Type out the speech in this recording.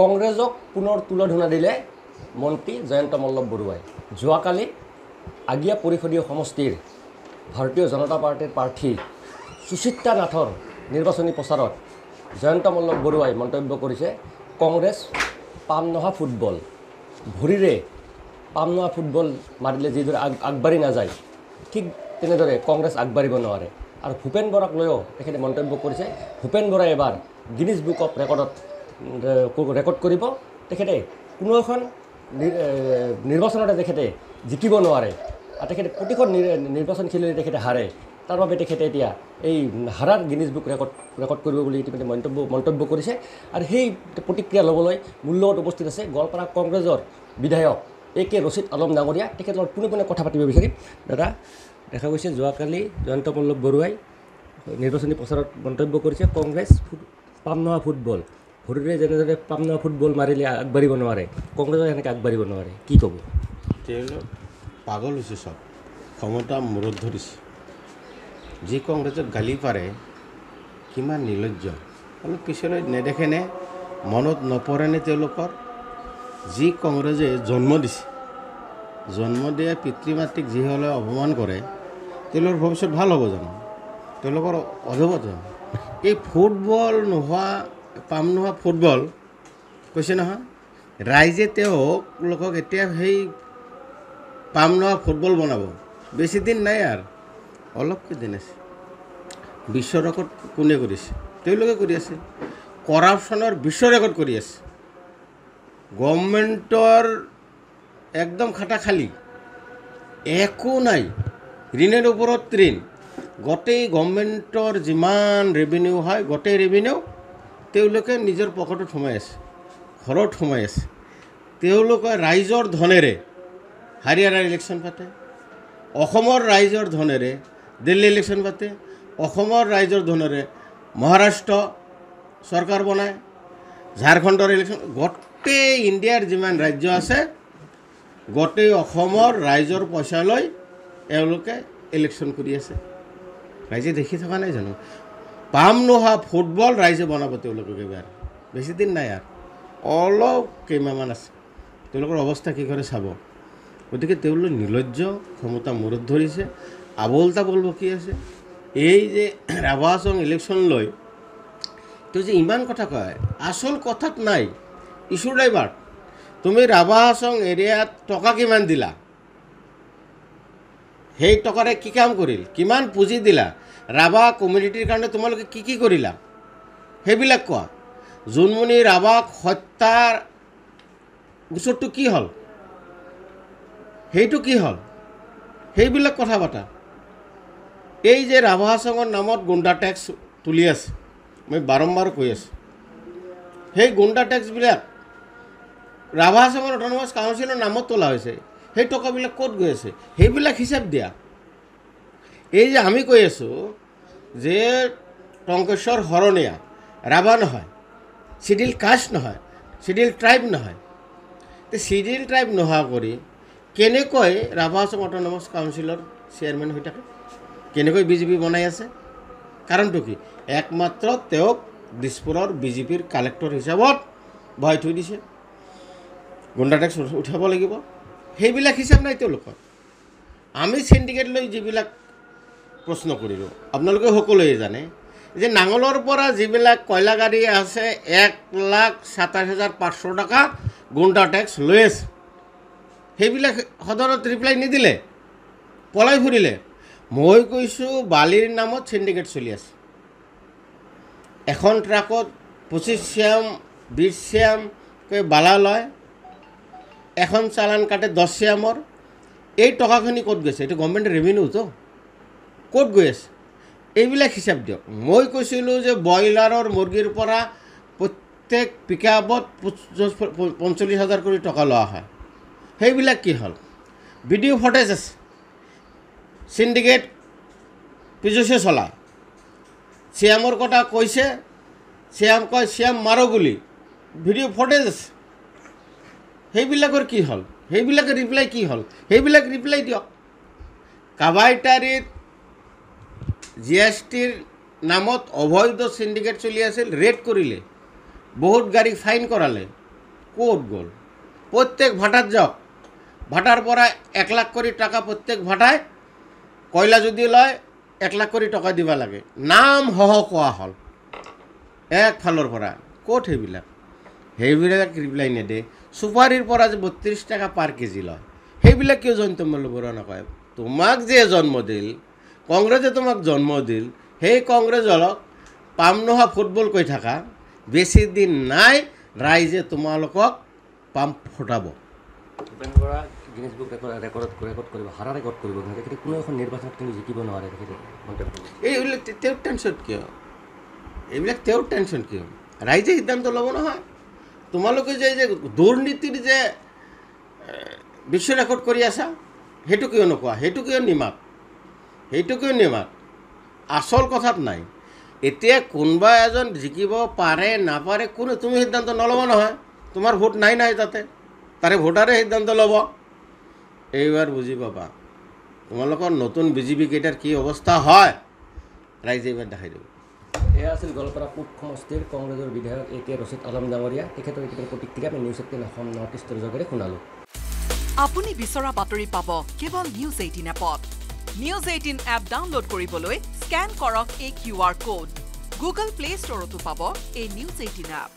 কংগ্ৰেছক পুনৰ তুলধুনা দিলে মন্ত্ৰী জয়ন্ত মল্ল বৰুৱাই। যোৱাকালি আগিয়া পৰিষদীয় সমষ্টিৰ ভাৰতীয় জনতা পাৰ্টীৰ প্ৰাৰ্থী সুচিত্ৰা নাথৰ নিৰ্বাচনী প্ৰচাৰত জয়ন্ত মল্ল বৰুৱাই মন্তব্য কৰিছে, কংগ্ৰেছ পাম নহা ফুটবল, ভৰিৰে পাম নহা ফুটবল মাৰিলে যিদৰে আগবাঢ়ি নাযায়, ঠিক তেনেদৰে কংগ্ৰেছ আগবাঢ়িব নোৱাৰে। আৰু ভূপেন বৰাক লৈও তেখেতে মন্তব্য কৰিছে, ভূপেন বৰাই এবাৰ গিনিজ বুক অফ ৰেকৰ্ডত ৰেকৰ্ড কৰিব। তেখেতে কোনো এখন নিৰ্বাচনতে তেখেতে জিকিব নোৱাৰে আৰু তেখেতে প্ৰতিখন নিৰ্বাচন খেলিলে তেখেতে হাৰে। তাৰ বাবে তেখেতে এতিয়া এই হাৰাৰ গিনিজ বুক ৰেকৰ্ড কৰিব বুলি ইতিমধ্যে মন্তব্য কৰিছে। আৰু সেই প্ৰতিক্ৰিয়া ল'বলৈ মোৰ লগত উপস্থিত আছে গোৱালপাৰা কংগ্ৰেছৰ বিধায়ক AK ৰচিদ আলম ডাঙৰীয়া। তেখেতৰ পোনে কথা পাতিব বিচাৰিম। দাদা, দেখা গৈছে যোৱাকালি জয়ন্ত মল্ল বৰুৱাই নিৰ্বাচনী প্ৰচাৰত মন্তব্য কৰিছে, কংগ্ৰেছ পাম নহা ফুটবল, ভৰিৰে যেনেদৰে পাম নহা ফুটবল মাৰিলে আগবাঢ়িব নোৱাৰে, কংগ্ৰেছৰ এনেকৈ আগবাঢ়িব নোৱাৰে, কি ক'ব? তেওঁলোক পাগল হৈছে, চব ক্ষমতা মূৰত ধৰিছে। যি কংগ্ৰেছক গালি পাৰে কিমান নিৰ্লজ্জ, অলপ পিছলৈ নেদেখেনে, মনত নপৰেনে তেওঁলোকৰ? যি কংগ্ৰেছে জন্ম দিছে, জন্ম দিয়া পিতৃ মাতৃক যিসকলে অপমান কৰে, তেওঁলোকৰ ভৱিষ্যত ভাল হ'ব জানো? তেওঁলোকৰ অধবত জানো? এই ফুটবল নোহোৱা, পাম নোহোৱা ফুটবল কৈছে নহয়, ৰাইজে তেওঁলোকক এতিয়া সেই পাম নোহোৱা ফুটবল বনাব। বেছি দিন নাই আৰু অলপ কেইদিন আছে। বিশ্ব ৰেকৰ্ড কোনে কৰিছে? তেওঁলোকে কৰি আছে। কৰাপশ্যনৰ বিশ্ব ৰেকৰ্ড কৰি আছে। গভৰ্ণমেণ্টৰ একদম খাটা খালী, একো নাই, ঋণৰ ওপৰত ঋণ। গোটেই গভৰ্ণমেণ্টৰ যিমান ৰেভিনিউ হয়, গোটেই ৰেভিনিউ তেওঁলোকে নিজৰ পকেটত সোমাই আছে, ঘৰত সোমাই আছে। তেওঁলোকে ৰাইজৰ ধনেৰে হাৰিয়ানাৰ ইলেকশ্যন পাতে, অসমৰ ৰাইজৰ ধনেৰে দিল্লী ইলেকশ্যন পাতে, অসমৰ ৰাইজৰ ধনেৰে মহাৰাষ্ট্ৰ চৰকাৰ বনায়, ঝাৰখণ্ডৰ ইলেকশ্যন, গোটেই ইণ্ডিয়াৰ যিমান ৰাজ্য আছে, গোটেই অসমৰ ৰাইজৰ পইচা লৈ এওঁলোকে ইলেকশ্যন কৰি আছে। ৰাইজে দেখি থকা নাই জানো? পাম নোহোৱা ফুটবল ৰাইজে বনাব তেওঁলোকক এবাৰ। বেছি দিন নাই আৰু অলপ কেইমাহমান আছে, তেওঁলোকৰ অৱস্থা কি কৰে চাব। গতিকে তেওঁলোক নিৰ্লজ্জ, ক্ষমতা মূৰত ধৰিছে, আবল তাবল বকি আছে। এই যে ৰাভা হাছং ইলেকশ্যন লৈ তেওঁ যে ইমান কথা কয়, আচল কথাত নাই, ইছ্যু ড্ৰাইভাৰ। তুমি ৰাভা হাছং এৰিয়াত টকা কিমান দিলা, সেই টকাৰে কি কাম কৰিল, কিমান পুঁজি দিলা, ৰাভা কমিউনিটিৰ কাৰণে তোমালোকে কি কি কৰিলা, সেইবিলাক কোৱা। জোনমণি ৰাভাক হত্যাৰ গোচৰটো কি হ'ল, সেইটো কি হ'ল, সেইবিলাক কথা পাতা। এই যে ৰাভা হাছঙৰ নামত গুণ্ডা টেক্স তুলি আছে, মই বাৰম্বাৰ কৈ আছোঁ, সেই গুণ্ডা টেক্সবিলাক ৰাভা হাছঙৰ অট'নমাছ কাউন্সিলৰ নামত তোলা হৈছে। সেই টকাবিলাক ক'ত গৈ আছে, সেইবিলাক হিচাপ দিয়া। এই যে আমি কৈ আছোঁ যে টংকেশ্বৰ শৰণীয়া ৰাভা নহয়, চিডিউল কাষ্ট নহয়, চিডিউল ট্ৰাইব নহয়, চিডিউল ট্ৰাইব নোহোৱা কৰি কেনেকৈ ৰাভা হাছং অট'নমাছ কাউন্সিলৰ চেয়াৰমেন হৈ থাকে, কেনেকৈ বিজেপি বনাই আছে? কাৰণটো কি? একমাত্ৰ তেওঁক দিছপুৰৰ বিজেপিৰ কালেক্টৰ হিচাপত বহাই থৈ দিছে। গুণ্ডা টেক্স উঠাব লাগিব, সেইবিলাক হিচাপ নাই তেওঁলোকৰ। আমি চিণ্ডিকেট লৈ যিবিলাক প্ৰশ্ন কৰিলোঁ, আপোনালোকে সকলোৱে জানে যে নাঙলৰ পৰা যিবিলাক কয়লা গাড়ী আছে 1,27,500 টকা গুণ্ডা টেক্স লৈ আছে, সেইবিলাক সদনত ৰিপ্লাই নিদিলে, পলাই ফুৰিলে। মই কৈছোঁ বালিৰ নামত চিণ্ডিকেট চলি আছে। এখন ট্ৰাকত 25 চিয়াম 20 চিয়ামকৈ বালা লয়, এখন চালান কাটে 10 চিয়ামৰ। এই টকাখিনি ক'ত গৈছে? এইটো গভৰ্ণমেণ্টৰ ৰেভিনিউতো, ক'ত গৈ আছে? এইবিলাক হিচাপ দিয়ক। মই কৈছিলোঁ যে ব্ৰইলাৰৰ মুৰ্গীৰ পৰা প্ৰত্যেক পিকআপত 45,000 কৰি টকা লোৱা হয়, সেইবিলাক কি হ'ল? ভিডিঅ' ফুটেজ আছে, চিণ্ডিকেট পিজুচে চলায়। চিয়ামৰ কথা কৈছে, চিয়াম কয় চিয়াম মাৰো বুলি, ভিডিঅ' ফুটেজ আছে। সেইবিলাকৰ কি হ'ল? সেইবিলাকৰ ৰিপ্লাই কি হ'ল? সেইবিলাক ৰিপ্লাই দিয়ক। কাবাইটাৰীত GSTৰ নামত অবৈধ চিণ্ডিকেট চলি আছিল, ৰেড কৰিলে, বহুত গাড়ী ফাইন কৰালে, ক'ত গ'ল? প্ৰত্যেক ভাটাত যাওক, ভাটাৰ পৰা 1 লাখ কৰি টকা প্ৰত্যেক ভাটাই কয়লা যদি লয় 1 লাখ কৰি টকা দিব লাগে। নাম সহ কোৱা হ'ল একফালৰ পৰা। ক'ত সেইবিলাক ৰিপ্লাই নিদিয়ে। চুপাৰীৰ পৰা যে 32 টকা পাৰ কেজি লয়, সেইবিলাক কিয় জয়ন্ত মল্ল বৰুৱা নকয়? তোমাক যে জন্ম দিল, কংগ্ৰেছে তোমাক জন্ম দিল, সেই কংগ্ৰেছ দলক পাম নোহোৱা ফুটবল কৈ থাকা, বেছি দিন নাই ৰাইজে তোমালোকক পাম্প ফুটাব। Bhupen Bora Guinness book record কৰিব, হাৰা ৰেকৰ্ড কৰিব, তেখেতে কোনো এখন নিৰ্বাচনত কিন্তু জিকিব নোৱাৰে। তেখেতে এইবিলাক তেওঁৰ টেনশ্যন কিয়? এইবিলাক তেওঁৰ টেনশ্যন কিয়? ৰাইজে সিদ্ধান্ত ল'ব নহয়। তোমালোকে যে দুৰ্নীতিৰ যে বিশ্ব ৰেকৰ্ড কৰি আছা, সেইটো কিয় নোকোৱা? সেইটো কিয় নিমাত? আচল কথাত নাই। এতিয়া কোনোবা এজন জিকিব পাৰে নাপাৰে কোনো তুমি সিদ্ধান্ত নল'ব নহয়। তোমাৰ ভোট নাই তাৰে ভোটাৰে সিদ্ধান্ত ল'ব। এইবাৰ বুজি পাবা তোমালোকৰ নতুন বিজেপি কেইটাৰ কি অৱস্থা হয়, ৰাইজে এইবাৰ দেখাই দিব। এয়া আছিল গোৱালপাৰা পূব সমষ্টিৰ কংগ্ৰেছৰ বিধায়ক AK ৰছিদ আলম ডাঙৰীয়া। তেখেতৰ এইকেইটাৰ প্ৰতিক্ৰিয়া আমি নিউজ 18 অসম নৰ্থ ইষ্টৰ যোগেৰে শুনালোঁ। আপুনি বিচৰা বাতৰি পাব কেৱল নিউজ 18 এপত। নিউজ 18 এপ ডাউনলোড কৰিবলৈ স্কেন কৰক এই QR কোড। গুগল প্লে ষ্টৰতো পাব এই নিউজ 18 এপ।